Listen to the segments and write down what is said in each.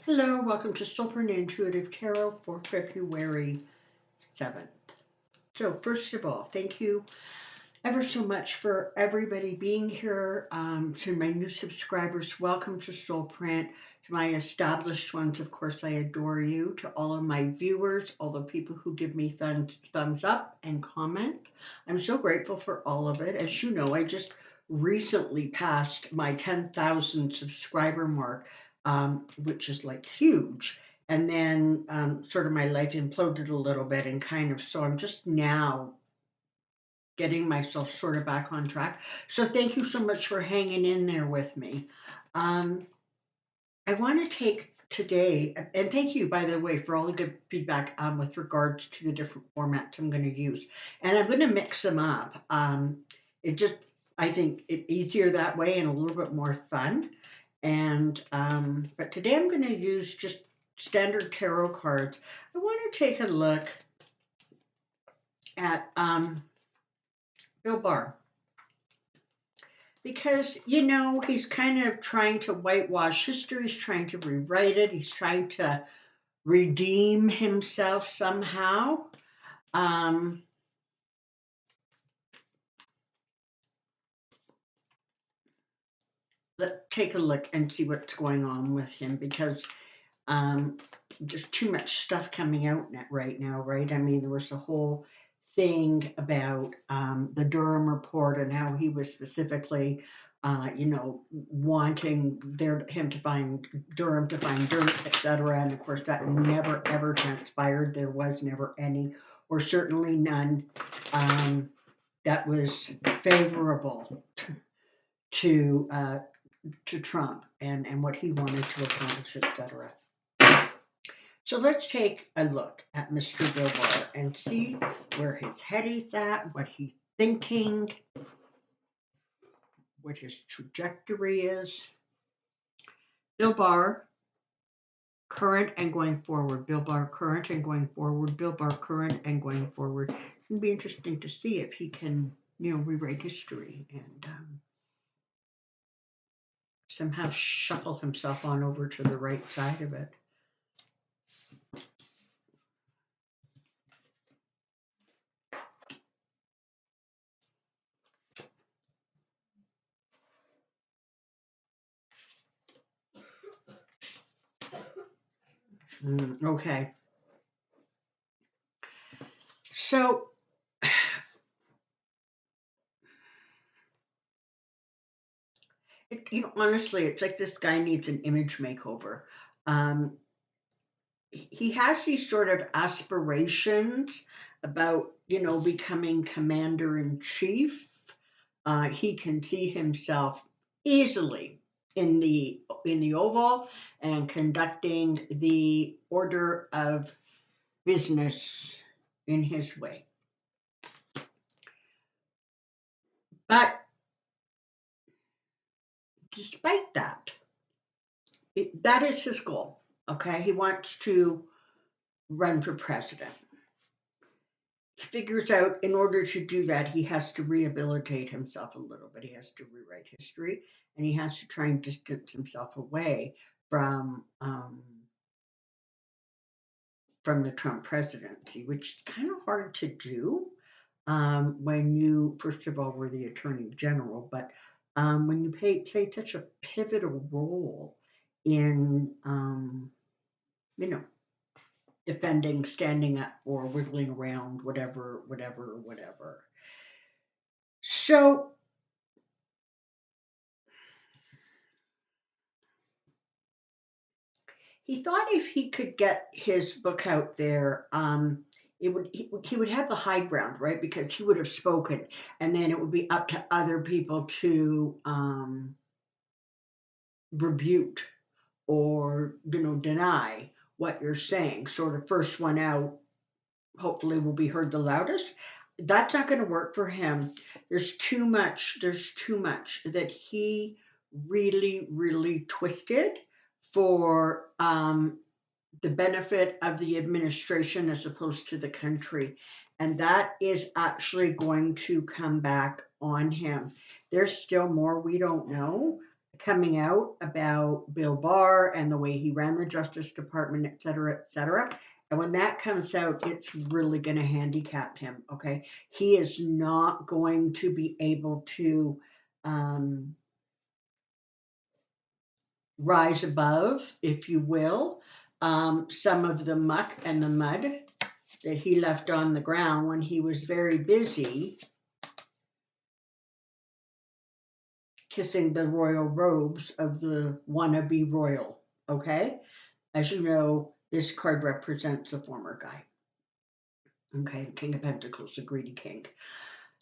Hello, welcome to Soulprint Intuitive Tarot for February 7th. So, first of all, thank you ever so much for everybody being here. To my new subscribers, welcome to Soulprint. To my established ones, of course, I adore you. To all of my viewers, all the people who give me thumbs up and comment, I'm so grateful for all of it. As you know, I just recently passed my 10,000 subscriber mark, which is like huge. And then sort of my life imploded a little bit, and kind of so I'm just now getting myself sort of back on track. So thank you so much for hanging in there with me. Um, I want to take today, and thank you, by the way, for all the good feedback with regards to the different formats I'm going to use. And I'm going to mix them up. It just, I think it easier that way and a little bit more fun. And but today I'm going to use just standard tarot cards. I want to take a look at Bill Barr, because he's kind of trying to whitewash history. He's trying to rewrite it. He's trying to redeem himself somehow. um let's take a look and see what's going on with him, because um there's too much stuff coming out right now, right? I mean, there was a whole thing about the Durham report and how he was specifically, wanting him to find Durham to find dirt, etc. And of course, that never ever transpired. There was never any, or certainly none, that was favorable to to Trump and what he wanted to accomplish, etc. So let's take a look at Mr. Bill Barr and see where his head is at, what he's thinking, what his trajectory is. Bill Barr, current and going forward. Bill Barr, current and going forward. Bill Barr, current and going forward. It's going to be interesting to see if he can, rewrite history and somehow shuffle himself on over to the right side of it. Okay. So, honestly, it's like this guy needs an image makeover. Um, he has these sort of aspirations about, becoming commander in chief. He can see himself easily in the Oval and conducting the order of business in his way. But despite that, that is his goal. Okay, he wants to run for president. He figures out in order to do that, he has to rehabilitate himself a little bit. He has to rewrite history, and he has to try and distance himself away from the Trump presidency, which is kind of hard to do when you, first of all, were the attorney general, but when you play such a pivotal role in, you know, defending, standing up, or wiggling around, whatever, whatever, whatever. So he thought if he could get his book out there, he would have the high ground, right? Because he would have spoken, and then it would be up to other people to rebuke or deny what you're saying. Sort of first one out, hopefully, will be heard the loudest. That's not going to work for him. There's too much. There's too much that he really, really twisted for the benefit of the administration as opposed to the country. And that is actually going to come back on him. There's still more we don't know. coming out about Bill Barr and the way he ran the Justice Department, et cetera, et cetera. And when that comes out, it's really going to handicap him. Okay. He is not going to be able to um, rise above, if you will, some of the muck and the mud that he left on the ground when he was very busy kissing the royal robes of the wannabe royal. Okay. As you know, this card represents a former guy. Okay, King of Pentacles, a greedy king.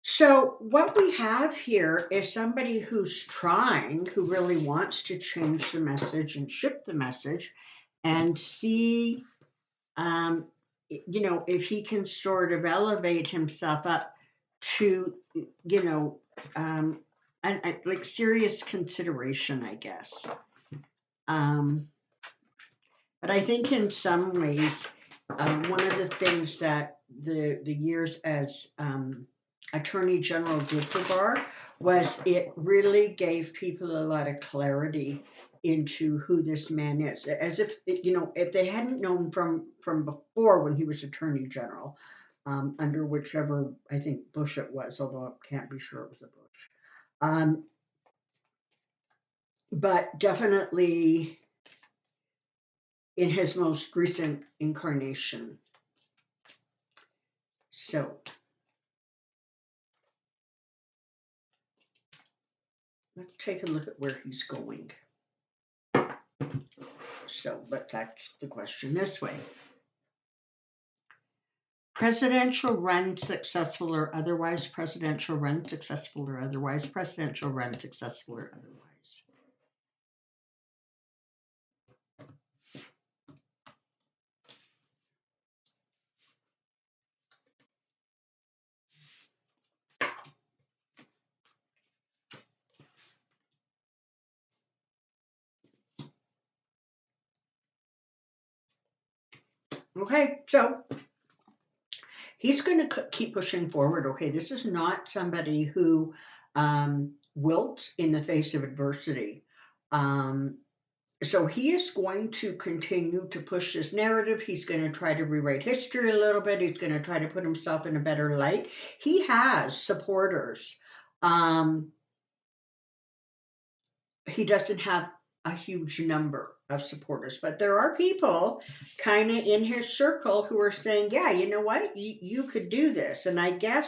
So what we have here is somebody who's trying, who really wants to change the message and shift the message and see, if he can sort of elevate himself up to, like serious consideration, I guess. But I think in some ways, one of the things that the years as Attorney General did for Barr was it really gave people a lot of clarity into who this man is, as if if they hadn't known from before when he was Attorney General, under whichever I think Bush it was, although I can't be sure it was a Bush, but definitely in his most recent incarnation. So let's take a look at where he's going. So let's ask the question this way. Presidential run successful or otherwise, presidential run successful or otherwise, presidential run successful or otherwise. Okay, so he's going to keep pushing forward. Okay, this is not somebody who wilts in the face of adversity. So he is going to continue to push this narrative. He's going to try to rewrite history a little bit. He's going to try to put himself in a better light. He has supporters. He doesn't have a huge number of supporters, but there are people kind of in his circle who are saying, yeah, you know what, you could do this. And I guess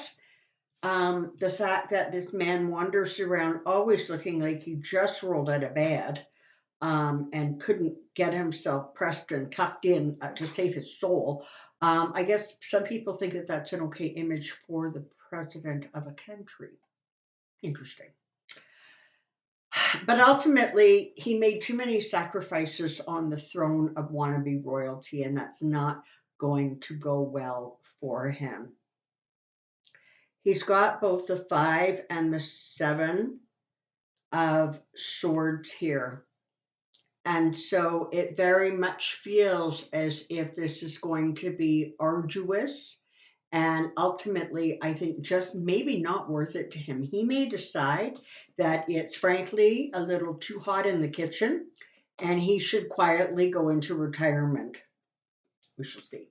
the fact that this man wanders around always looking like he just rolled out of bed and couldn't get himself pressed and tucked in to save his soul, I guess some people think that that's an okay image for the president of a country. Interesting. But ultimately, he made too many sacrifices on the throne of wannabe royalty, and that's not going to go well for him. He's got both the 5 and the 7 of swords here. And so it very much feels as if this is going to be arduous. And ultimately, I think just maybe not worth it to him. He may decide that it's frankly a little too hot in the kitchen and he should quietly go into retirement. We shall see.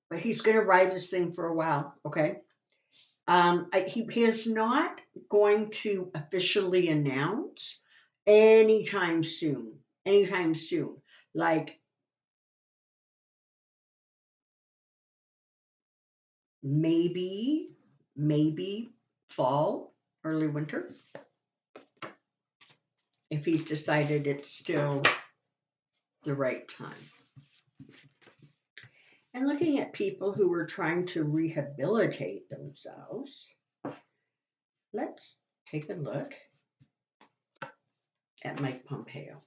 But he's going to ride this thing for a while, okay? He is not going to officially announce anytime soon. Anytime soon. Like, maybe fall, early winter, if he's decided it's still the right time. And looking at people who were trying to rehabilitate themselves, let's take a look at Mike Pompeo,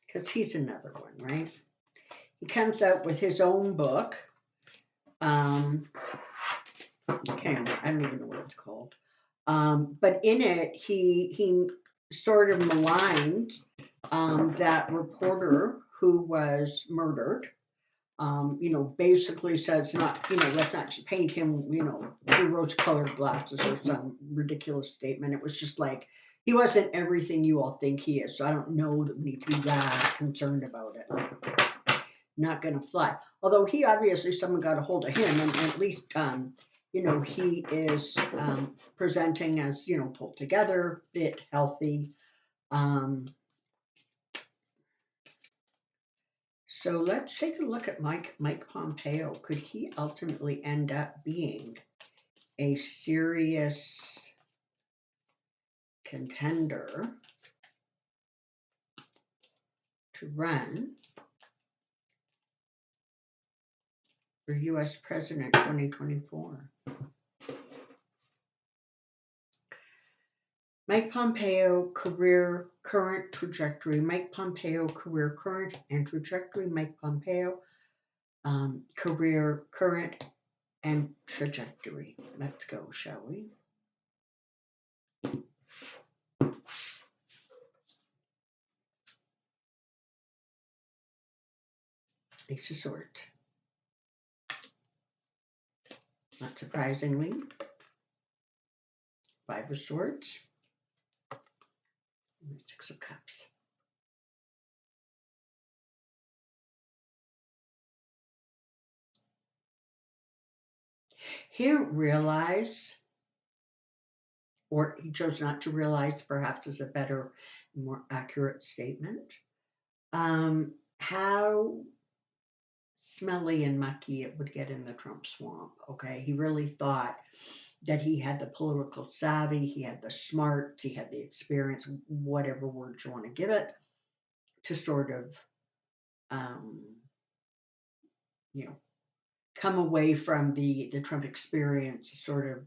because he's another one, right? He comes out with his own book. I don't even know what it's called. But in it, he sort of maligned that reporter who was murdered. basically says not, let's not just paint him, through rose-colored glasses or some ridiculous statement. It was just like, he wasn't everything you all think he is. So I don't know that we need to be that concerned about it. Not going to fly. Although he obviously, someone got a hold of him, and at least, he is presenting as, pulled together, fit, healthy. So let's take a look at Mike Pompeo. Could he ultimately end up being a serious contender to run for U.S. President 2024? Mike Pompeo, career, current trajectory. Mike Pompeo, career, current, and trajectory. Mike Pompeo, career, current, and trajectory. Let's go, shall we? Ace of Swords. Not surprisingly. Five of Swords. And the Six of Cups. He didn't realize, or he chose not to realize, perhaps is a better, more accurate statement, how smelly and mucky it would get in the Trump swamp. Okay, he really thought that he had the political savvy, he had the smarts, he had the experience, whatever word you want to give it, to sort of, come away from the Trump experience sort of,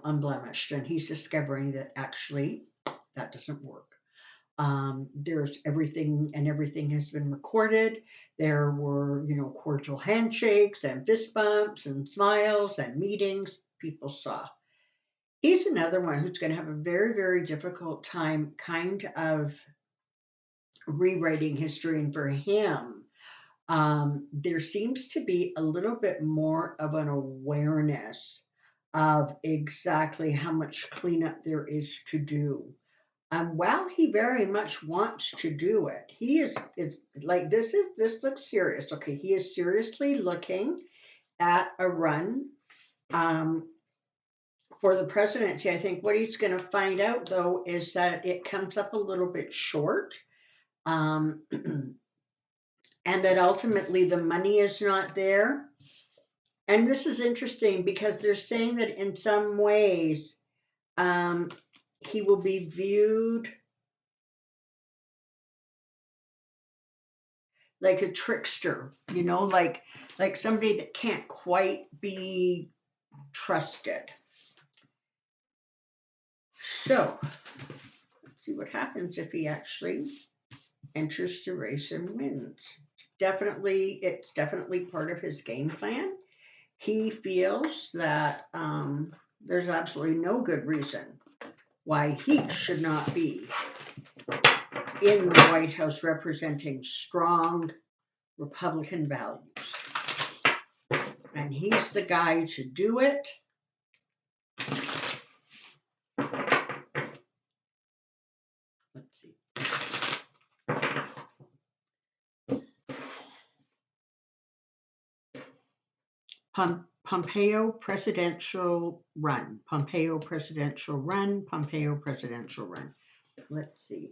unblemished. And he's discovering that actually that doesn't work. There's everything, and everything has been recorded. There were, cordial handshakes and fist bumps and smiles and meetings people saw. He's another one who's going to have a very, very difficult time kind of rewriting history. And for him, there seems to be a little bit more of an awareness of exactly how much cleanup there is to do. While he very much wants to do it, he is like, this looks serious. Okay, he is seriously looking at a run for the presidency. I think what he's going to find out, though, is that it comes up a little bit short, and that ultimately the money is not there. And this is interesting because they're saying that in some ways he will be viewed like a trickster, like somebody that can't quite be trusted. So let's see what happens if he actually enters the race and wins. It's definitely part of his game plan. He feels that there's absolutely no good reason why he should not be in the White House representing strong Republican values. And he's the guy to do it. Let's see. Pompeo presidential run. Pompeo presidential run. Pompeo presidential run. Let's see.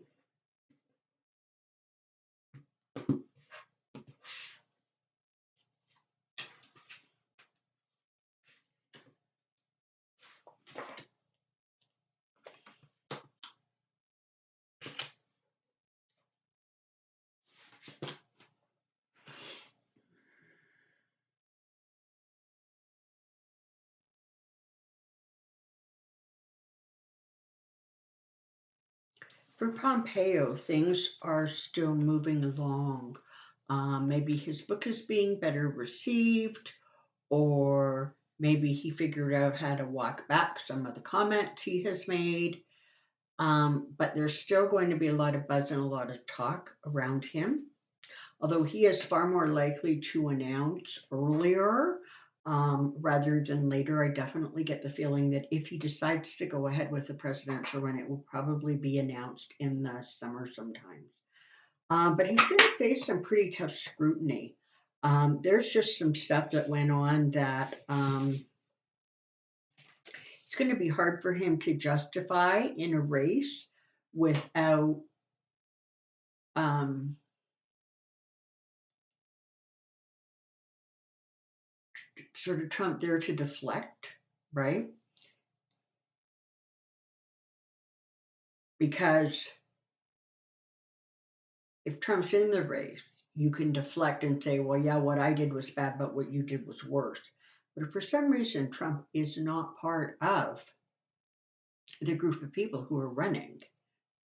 For Pompeo, things are still moving along. Maybe his book is being better received, or maybe he figured out how to walk back some of the comments he has made. But there's still going to be a lot of buzz and a lot of talk around him. although he is far more likely to announce earlier rather than later. I definitely get the feeling that if he decides to go ahead with the presidential run, it will probably be announced in the summer sometime. But he's going to face some pretty tough scrutiny. There's just some stuff that went on that it's going to be hard for him to justify in a race without um, sort of Trump there to deflect, right? Because if Trump's in the race, you can deflect and say, well, yeah, what I did was bad, but what you did was worse. But if for some reason Trump is not part of the group of people who are running,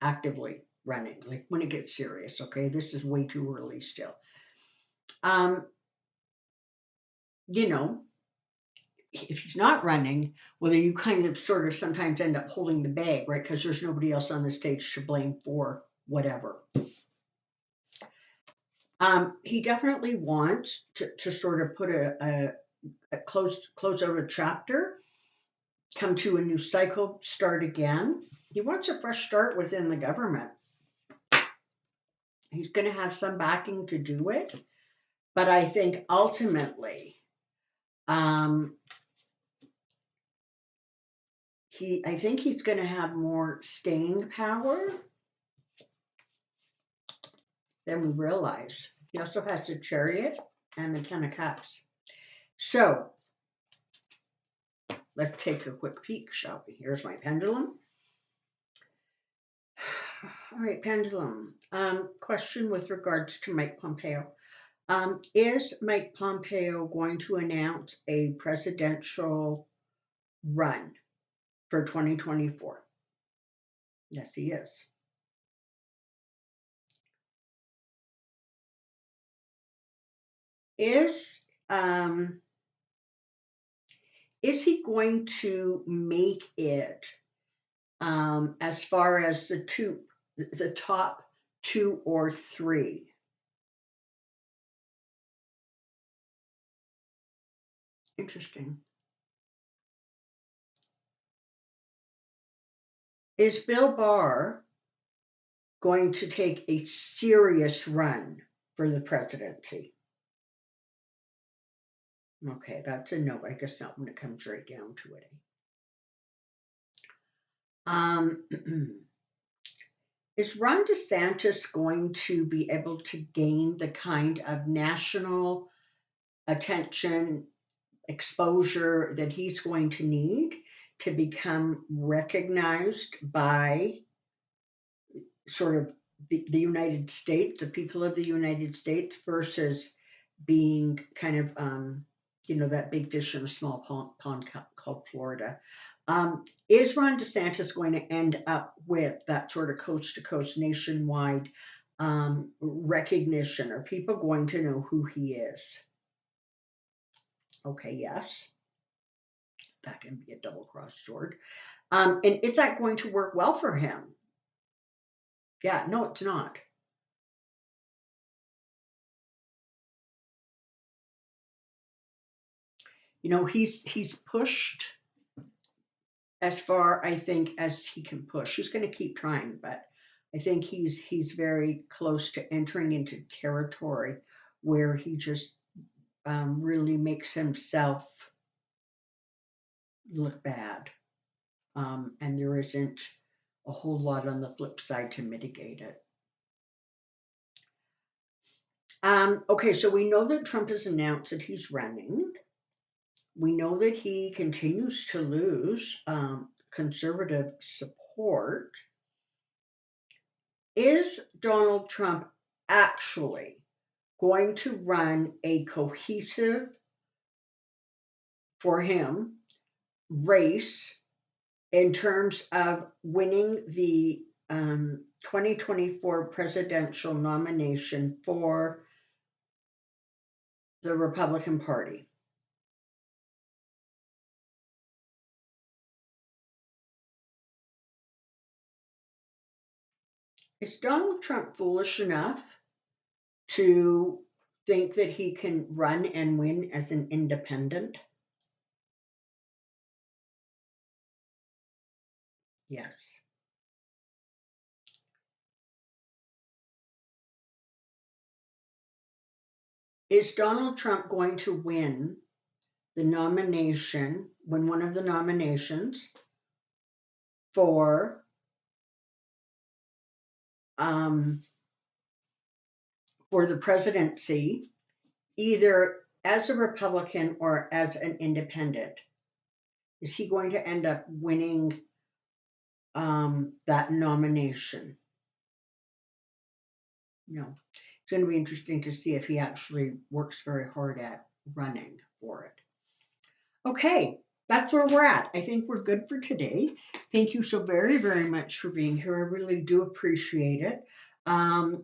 actively running, like when it gets serious, okay, this is way too early still. Um, you know, if he's not running, well, then you kind of sort of sometimes end up holding the bag, right? Because there's nobody else on the stage to blame for whatever. He definitely wants to sort of put a close out a chapter, come to a new cycle, start again. He wants a fresh start within the government. He's going to have some backing to do it, but I think ultimately, I think he's going to have more staying power than we realize. He also has the Chariot and the Ten of Cups. So let's take a quick peek, shall we? Here's my pendulum. All right, pendulum. Question with regards to Mike Pompeo. Is Mike Pompeo going to announce a presidential run for 2024? Yes, he is. Is he going to make it as far as the top 2 or 3? Interesting. Is Bill Barr going to take a serious run for the presidency? Okay, that's a no. I guess not when it comes right down to it. Is Ron DeSantis going to be able to gain the kind of national attention, exposure that he's going to need to become recognized by sort of the United States, the people of the United States, versus being kind of, that big fish in a small pond called Florida? Is Ron DeSantis going to end up with that sort of coast to coast nationwide recognition? Are people going to know who he is? Okay, yes. That can be a double-crossed sword. And is that going to work well for him? Yeah, no, it's not. He's pushed as far, I think, as he can push. He's going to keep trying, but I think he's very close to entering into territory where he just really makes himself look bad, and there isn't a whole lot on the flip side to mitigate it. Okay, so we know that Trump has announced that he's running. We know that he continues to lose conservative support. Is Donald Trump actually going to run a cohesive, for him, race in terms of winning the 2024 presidential nomination for the Republican Party? Is Donald Trump foolish enough to think that he can run and win as an independent? Yes. Is Donald Trump going to win the nomination, win one of the nominations for um, for the presidency, either as a Republican or as an independent? Is he going to end up winning that nomination? No. It's going to be interesting to see if he actually works very hard at running for it. Okay, that's where we're at. I think we're good for today. Thank you so very, very much for being here. I really do appreciate it.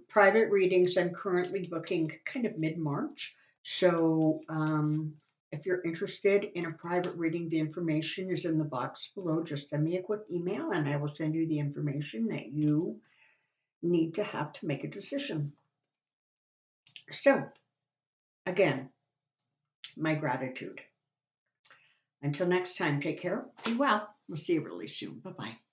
Private readings, I'm currently booking kind of mid-March. So if you're interested in a private reading, the information is in the box below. Just send me a quick email and I will send you the information that you need to have to make a decision. So, again, my gratitude. Until next time, take care, be well. We'll see you really soon. Bye bye.